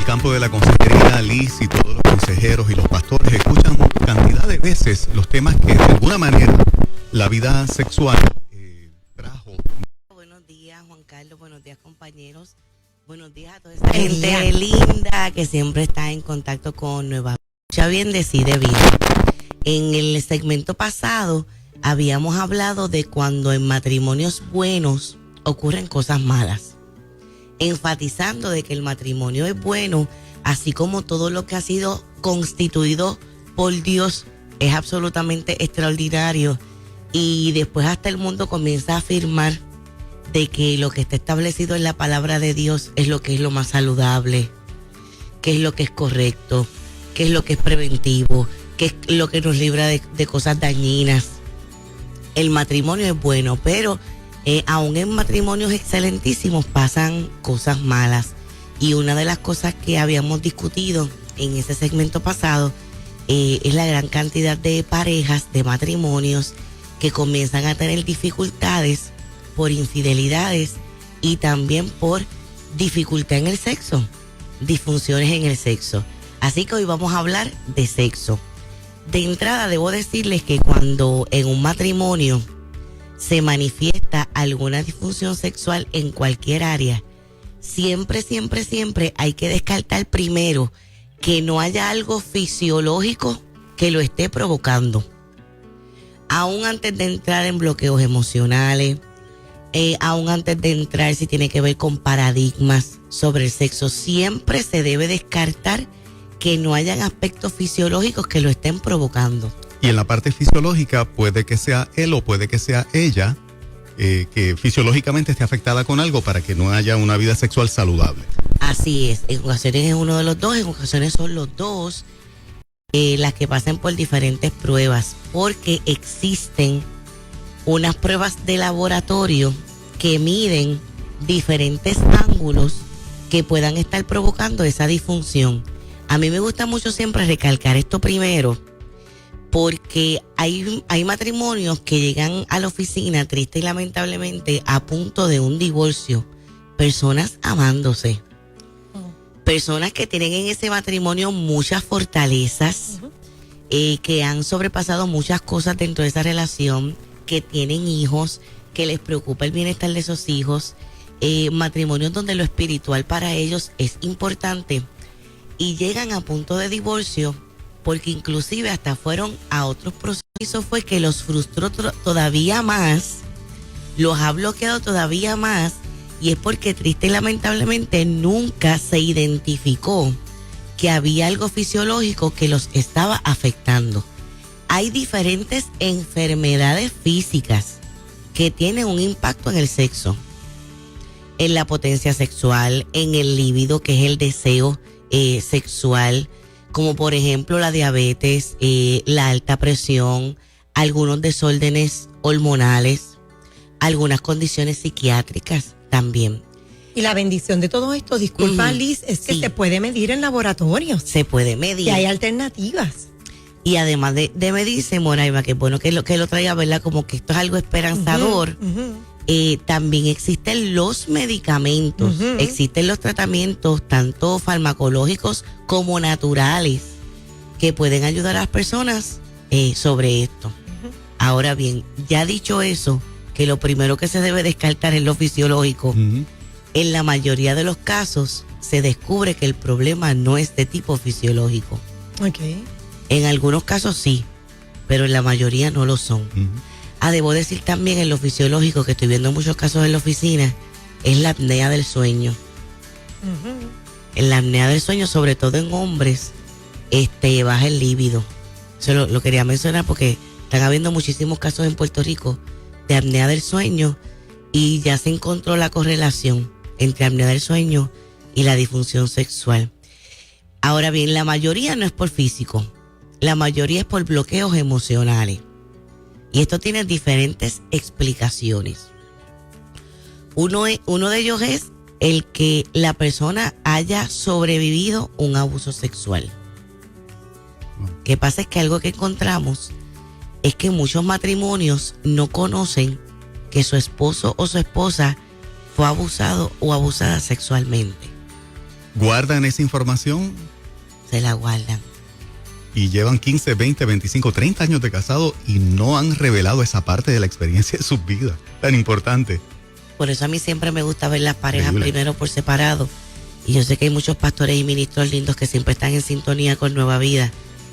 campo de la consejería, Liz y todos los consejeros y los pastores escuchan cantidad de veces los temas que de alguna manera la vida sexual trajo. Buenos días, Juan Carlos, buenos días, compañeros. Buenos días a toda esa gente linda que siempre está en contacto con Nueva Escucha Bien, Decide Bien. En el segmento pasado habíamos hablado de cuando en matrimonios buenos ocurren cosas malas, enfatizando de que el matrimonio es bueno, así como todo lo que ha sido constituido por Dios es absolutamente extraordinario, y después hasta el mundo comienza a afirmar de que lo que está establecido en la palabra de Dios es lo que es lo más saludable, que es lo que es correcto, que es lo que es preventivo, que es lo que nos libra de cosas dañinas. El matrimonio es bueno, pero aún en matrimonios excelentísimos pasan cosas malas. Y una de las cosas que habíamos discutido en ese segmento pasado es la gran cantidad de parejas, de matrimonios que comienzan a tener dificultades por infidelidades y también por dificultad en el sexo, disfunciones en el sexo. Así que hoy vamos a hablar de sexo. De entrada debo decirles que cuando en un matrimonio se manifiesta alguna disfunción sexual en cualquier área, siempre hay que descartar primero que no haya algo fisiológico que lo esté provocando. Aún antes de entrar en bloqueos emocionales, aún antes de entrar si tiene que ver con paradigmas sobre el sexo, siempre se debe descartar que no hayan aspectos fisiológicos que lo estén provocando. Y en la parte fisiológica puede que sea él o puede que sea ella que fisiológicamente esté afectada con algo para que no haya una vida sexual saludable. Así es, en ocasiones es uno de los dos, en ocasiones son los dos las que pasan por diferentes pruebas, porque existen unas pruebas de laboratorio que miden diferentes ángulos que puedan estar provocando esa disfunción. A mí me gusta mucho siempre recalcar esto primero, porque hay matrimonios que llegan a la oficina triste y lamentablemente a punto de un divorcio, personas amándose, personas que tienen en ese matrimonio muchas fortalezas, que han sobrepasado muchas cosas dentro de esa relación, que tienen hijos, que les preocupa el bienestar de esos hijos, matrimonios donde lo espiritual para ellos es importante, y llegan a punto de divorcio porque inclusive hasta fueron a otros procesos, fue que los frustró todavía más, los ha bloqueado todavía más, y es porque triste y lamentablemente nunca se identificó que había algo fisiológico que los estaba afectando. Hay diferentes enfermedades físicas que tienen un impacto en el sexo, en la potencia sexual, en el líbido, que es el deseo sexual, como por ejemplo la diabetes, la alta presión, algunos desórdenes hormonales, algunas condiciones psiquiátricas también. Y la bendición de todo esto, disculpa Liz, es que se puede medir en laboratorios. Se puede medir. Y hay alternativas. Y además de medirse, Moraima, que bueno que lo traiga, ¿verdad? Como que esto es algo esperanzador. También existen los medicamentos, existen los tratamientos, tanto farmacológicos como naturales, que pueden ayudar a las personas sobre esto. Ahora bien, ya dicho eso, que lo primero que se debe descartar es lo fisiológico. En la mayoría de los casos se descubre que el problema no es de tipo fisiológico. En algunos casos sí, pero en la mayoría no lo son. Debo decir también en lo fisiológico, que estoy viendo muchos casos en la oficina, es la apnea del sueño. En la apnea del sueño, sobre todo en hombres, baja el líbido. Eso lo quería mencionar porque están habiendo muchísimos casos en Puerto Rico de apnea del sueño, y ya se encontró la correlación entre apnea del sueño y la disfunción sexual. Ahora bien, la mayoría no es por físico, la mayoría es por bloqueos emocionales. Y esto tiene diferentes explicaciones. Uno de ellos es el que la persona haya sobrevivido un abuso sexual. ¿Qué pasa? Es que algo que encontramos es que muchos matrimonios no conocen que su esposo o su esposa fue abusado o abusada sexualmente. guardan esa información Se la guardan. y llevan 15, 20, 25, 30 años de casado y no han revelado esa parte de la experiencia de sus vidas, tan importante. Por eso a mí siempre me gusta ver las parejas Increíble. primero por separado. Y yo sé que hay muchos pastores y ministros lindos que siempre están en sintonía con Nueva Vida.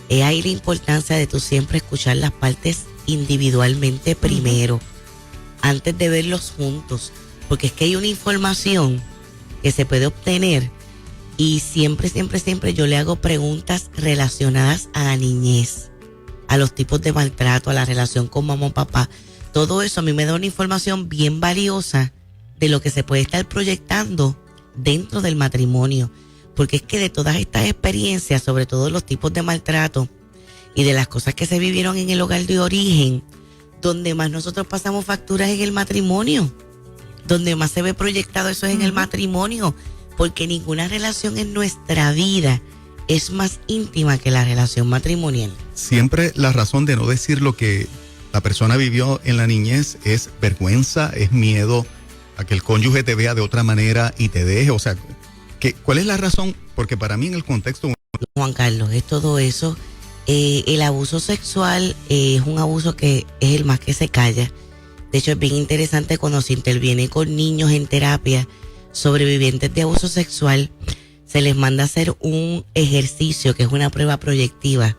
Es ahí la importancia de tú siempre escuchar las partes individualmente primero, antes de verlos juntos. Porque es que hay una información que se puede obtener y siempre yo le hago preguntas relacionadas a la niñez, a los tipos de maltrato, a la relación con mamá o papá. Todo eso a mí me da una información bien valiosa de lo que se puede estar proyectando dentro del matrimonio. Porque es que de todas estas experiencias, sobre todo los tipos de maltrato y de las cosas que se vivieron en el hogar de origen, donde más nosotros pasamos facturas en el matrimonio, donde más se ve proyectado eso es en el matrimonio, porque ninguna relación en nuestra vida es más íntima que la relación matrimonial. Siempre la razón de no decir lo que la persona vivió en la niñez es vergüenza, es miedo a que el cónyuge te vea de otra manera y te deje. O sea, ¿cuál es la razón? Porque para mí en el contexto... Juan Carlos, es todo eso. El abuso sexual es un abuso que es el más que se calla. De hecho, es bien interesante cuando se interviene con niños en terapia sobrevivientes de abuso sexual. Se les manda a hacer un ejercicio que es una prueba proyectiva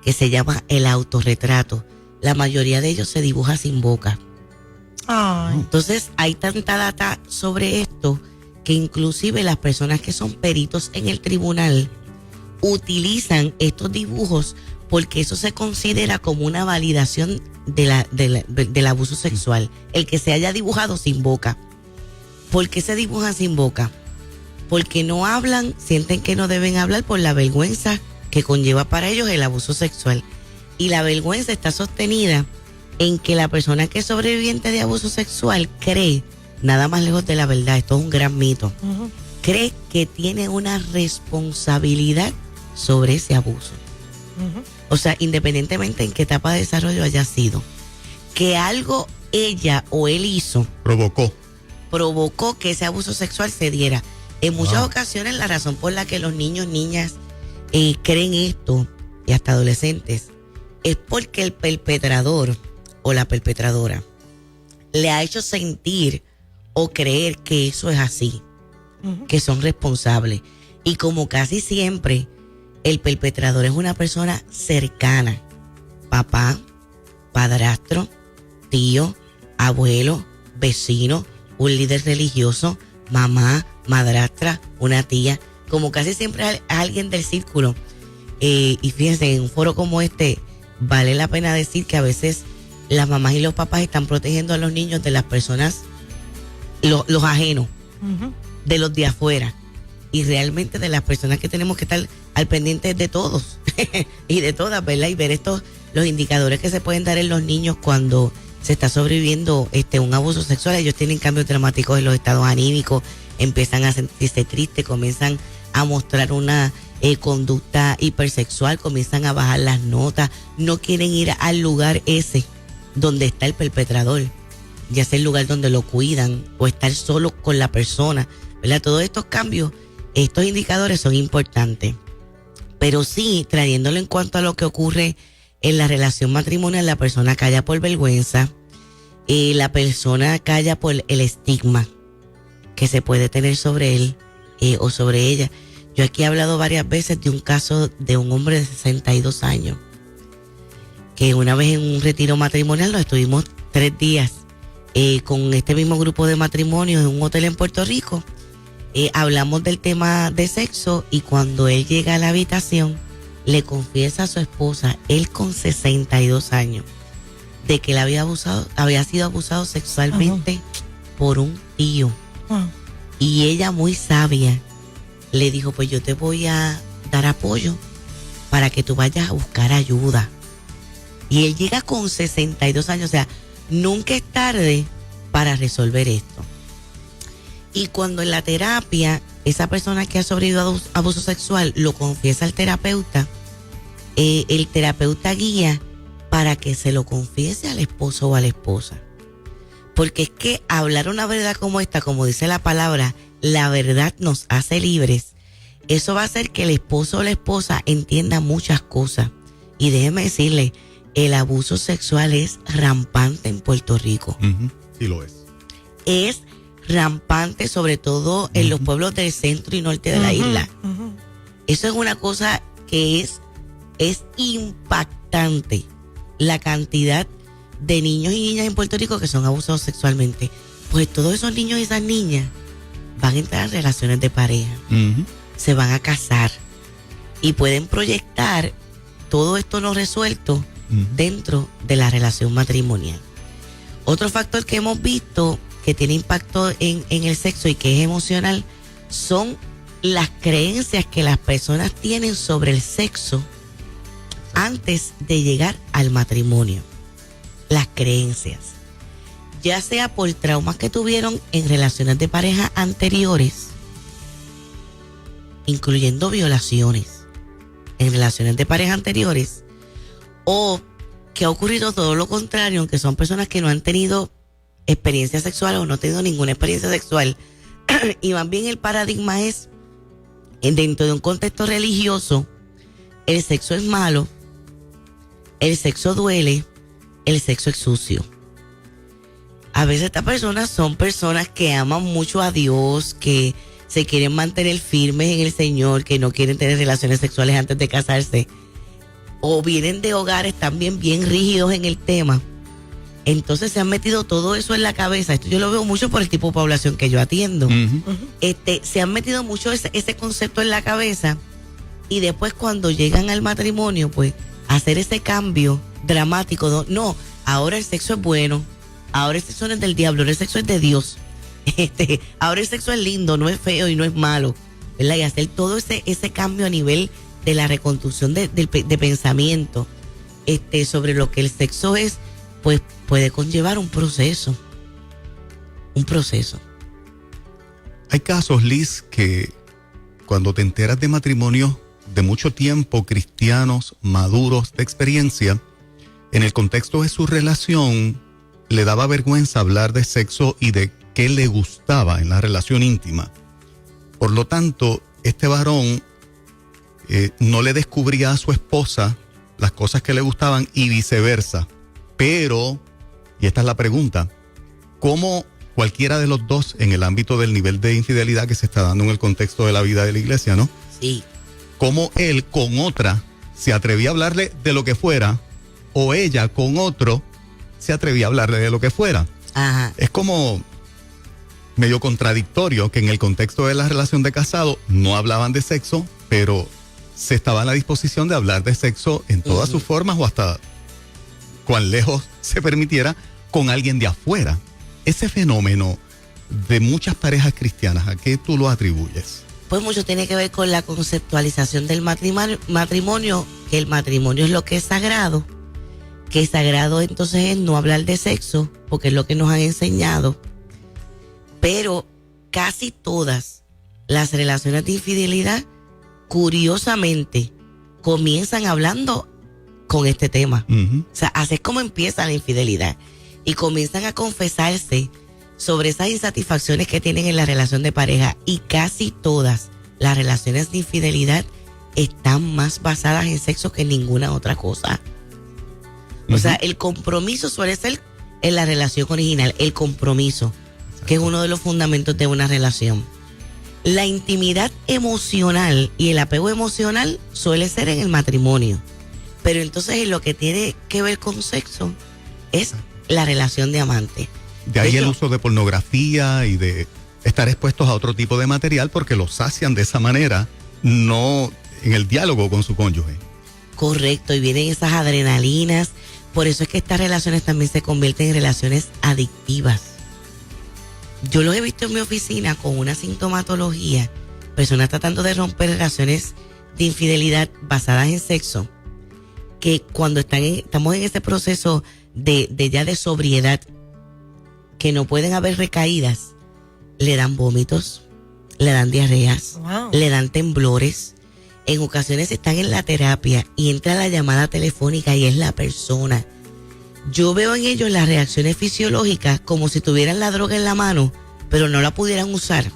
que se llama el autorretrato. La mayoría de ellos se dibuja sin boca. Ay. Entonces hay tanta data sobre esto que inclusive las personas que son peritos en el tribunal utilizan estos dibujos porque eso se considera como una validación del abuso sexual. El que se haya dibujado sin boca. ¿Por qué se dibujan sin boca? Porque no hablan, sienten que no deben hablar por la vergüenza que conlleva para ellos el abuso sexual. Y la vergüenza está sostenida en que la persona que es sobreviviente de abuso sexual cree, nada más lejos de la verdad, esto es un gran mito, cree que tiene una responsabilidad sobre ese abuso. O sea, independientemente en qué etapa de desarrollo haya sido, que algo ella o él hizo provocó que ese abuso sexual se diera. En muchas ocasiones la razón por la que los niños, niñas creen esto, y hasta adolescentes, es porque el perpetrador o la perpetradora le ha hecho sentir o creer que eso es así, que son responsables. Y como casi siempre el perpetrador es una persona cercana, papá, padrastro, tío, abuelo, vecino, un líder religioso, mamá, madrastra, una tía, como casi siempre es alguien del círculo. Y fíjense, en un foro como este vale la pena decir que a veces las mamás y los papás están protegiendo a los niños de las personas, los ajenos, de los de afuera, y realmente de las personas que tenemos que estar al pendiente de todos y de todas, ¿verdad? Y ver los indicadores que se pueden dar en los niños cuando se está sobreviviendo un abuso sexual. Ellos tienen cambios dramáticos en los estados anímicos, empiezan a sentirse tristes, comienzan a mostrar una conducta hipersexual, comienzan a bajar las notas, no quieren ir al lugar ese donde está el perpetrador, ya sea el lugar donde lo cuidan o estar solo con la persona, ¿verdad? Todos estos cambios, estos indicadores son importantes, pero sí, trayéndolo en cuanto a lo que ocurre en la relación matrimonial, la persona calla por vergüenza, la persona calla por el estigma que se puede tener sobre él o sobre ella. Yo aquí he hablado varias veces de un caso de un hombre de 62 años que una vez en un retiro matrimonial nos estuvimos 3 días con este mismo grupo de matrimonios en un hotel en Puerto Rico. Hablamos del tema de sexo y cuando él llega a la habitación le confiesa a su esposa, él con 62 años, de que él había sido abusado sexualmente por un tío. Y ella, muy sabia, le dijo, pues yo te voy a dar apoyo para que tú vayas a buscar ayuda. Y él llega con 62 años, o sea, nunca es tarde para resolver esto. Y cuando en la terapia esa persona que ha sobrevivido a abuso sexual lo confiesa al terapeuta, el terapeuta guía para que se lo confiese al esposo o a la esposa. Porque es que hablar una verdad como esta, como dice la palabra, la verdad nos hace libres. eso va a hacer que el esposo o la esposa entienda muchas cosas. Y déjeme decirle, el abuso sexual es rampante en Puerto Rico. Sí lo es. Es rampante, sobre todo en los pueblos del centro y norte de la isla. Eso es una cosa que es impactante, la cantidad de niños y niñas en Puerto Rico que son abusados sexualmente. Pues todos esos niños y esas niñas van a entrar en relaciones de pareja, se van a casar y pueden proyectar todo esto no resuelto dentro de la relación matrimonial. Otro factor que hemos visto que tiene impacto en el sexo y que es emocional son las creencias que las personas tienen sobre el sexo antes de llegar al matrimonio. Las creencias, ya sea por traumas que tuvieron en relaciones de pareja anteriores, incluyendo violaciones en relaciones de pareja anteriores, o que ha ocurrido todo lo contrario, aunque son personas que no han tenido experiencia sexual o no han tenido ninguna experiencia sexual, y más bien el paradigma es, dentro de un contexto religioso, el sexo es malo, el sexo duele, el sexo es sucio. A veces estas personas son personas que aman mucho a Dios, que se quieren mantener firmes en el Señor, que no quieren tener relaciones sexuales antes de casarse, o vienen de hogares también bien rígidos en el tema. Entonces se han metido todo eso en la cabeza. Esto yo lo veo mucho por el tipo de población que yo atiendo. Se han metido mucho ese concepto en la cabeza, y después cuando llegan al matrimonio, pues hacer ese cambio dramático. No, ahora el sexo es bueno, ahora el sexo no es del diablo, ahora el sexo es de Dios. Ahora el sexo es lindo, no es feo y no es malo, ¿verdad? Y hacer todo ese cambio a nivel de la reconstrucción de pensamiento sobre lo que el sexo es, pues puede conllevar un proceso. Hay casos, Liz, que cuando te enteras de matrimonios de mucho tiempo, cristianos, maduros, de experiencia, en el contexto de su relación, le daba vergüenza hablar de sexo y de qué le gustaba en la relación íntima. Por lo tanto, este varón no le descubría a su esposa las cosas que le gustaban y viceversa. Pero, y esta es la pregunta, ¿cómo cualquiera de los dos en el ámbito del nivel de infidelidad que se está dando en el contexto de la vida de la iglesia, ¿no? Sí. ¿Cómo él con otra se atrevía a hablarle de lo que fuera, o ella con otro se atrevía a hablarle de lo que fuera? Ajá. Es como medio contradictorio que en el contexto de la relación de casado no hablaban de sexo, pero se estaba en la disposición de hablar de sexo en todas sus formas, o hasta cuán lejos se permitiera con alguien de afuera. Ese fenómeno de muchas parejas cristianas, ¿a qué tú lo atribuyes? Pues mucho tiene que ver con la conceptualización del matrimonio, que el matrimonio es lo que es sagrado, que sagrado entonces es no hablar de sexo, porque es lo que nos han enseñado. Pero casi todas las relaciones de infidelidad, curiosamente, comienzan hablando con este tema. O sea, así es como empieza la infidelidad. Y comienzan a confesarse sobre esas insatisfacciones que tienen en la relación de pareja. Y casi todas las relaciones de infidelidad están más basadas en sexo que en ninguna otra cosa. O sea, el compromiso suele ser en la relación original, el compromiso, que es uno de los fundamentos de una relación. La intimidad emocional y el apego emocional suele ser en el matrimonio. Pero entonces en lo que tiene que ver con sexo es la relación de amante. De ahí el uso de pornografía y de estar expuestos a otro tipo de material, porque los sacian de esa manera, no en el diálogo con su cónyuge. Correcto, y vienen esas adrenalinas. Por eso es que estas relaciones también se convierten en relaciones adictivas. Yo los he visto en mi oficina con una sintomatología, personas tratando de romper relaciones de infidelidad basadas en sexo, que cuando estamos en ese proceso de sobriedad, que no pueden haber recaídas, le dan vómitos, le dan diarreas, le dan temblores. En ocasiones están en la terapia y entra la llamada telefónica y es la persona. Yo veo en ellos las reacciones fisiológicas como si tuvieran la droga en la mano, pero no la pudieran usar.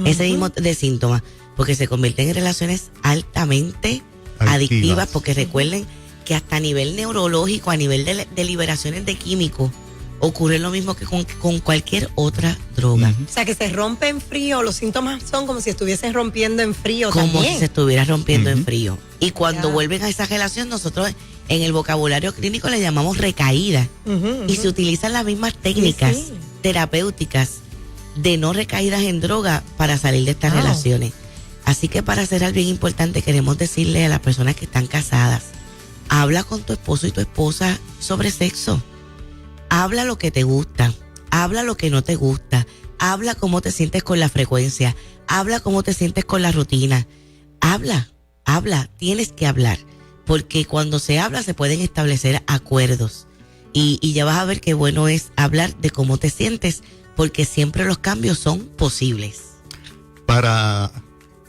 Ese mismo de síntomas. porque se convierten en relaciones altamente adictivas, porque recuerden que hasta a nivel neurológico, a nivel de liberaciones de químicos, ocurre lo mismo que con cualquier otra droga. O sea, que se rompe en frío, los síntomas son como si estuviesen rompiendo en frío como también. si se estuviera rompiendo en frío. Y cuando vuelven a esa relación, nosotros en el vocabulario clínico le llamamos recaída. Y se utilizan las mismas técnicas terapéuticas de no recaídas en droga para salir de estas relaciones. Así que para cerrar, bien importante, queremos decirle a las personas que están casadas, habla con tu esposo y tu esposa sobre sexo. Habla lo que te gusta, habla lo que no te gusta, habla cómo te sientes con la frecuencia, habla cómo te sientes con la rutina. Habla, tienes que hablar, porque cuando se habla se pueden establecer acuerdos. Y ya vas a ver qué bueno es hablar de cómo te sientes, porque siempre los cambios son posibles. Para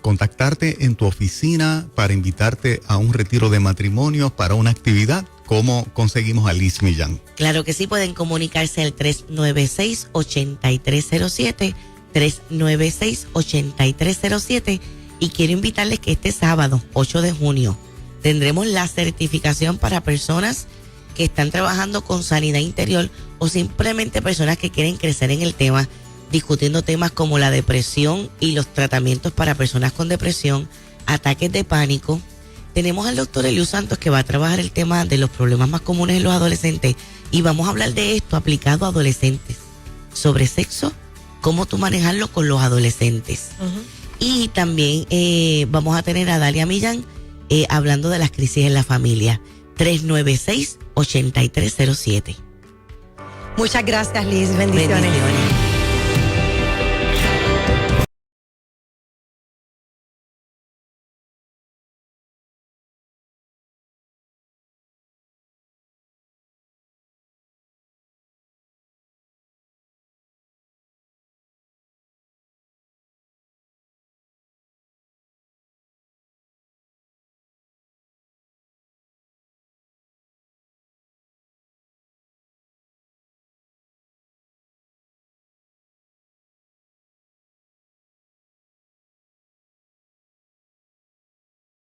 contactarte en tu oficina, para invitarte a un retiro de matrimonios, para una actividad, ¿cómo conseguimos a Liz Millán? Claro que sí, pueden comunicarse al 396-8307, 396-8307, y quiero invitarles que este sábado, 8 de junio, tendremos la certificación para personas que están trabajando con sanidad interior o simplemente personas que quieren crecer en el tema, discutiendo temas como la depresión y los tratamientos para personas con depresión, ataques de pánico. Tenemos al doctor Eliu Santos, que va a trabajar el tema de los problemas más comunes en los adolescentes, y vamos a hablar de esto aplicado a adolescentes, sobre sexo, cómo tú manejarlo con los adolescentes. Y también vamos a tener a Dalia Millán hablando de las crisis en la familia. 396-8307. Muchas gracias, Liz. Bendiciones.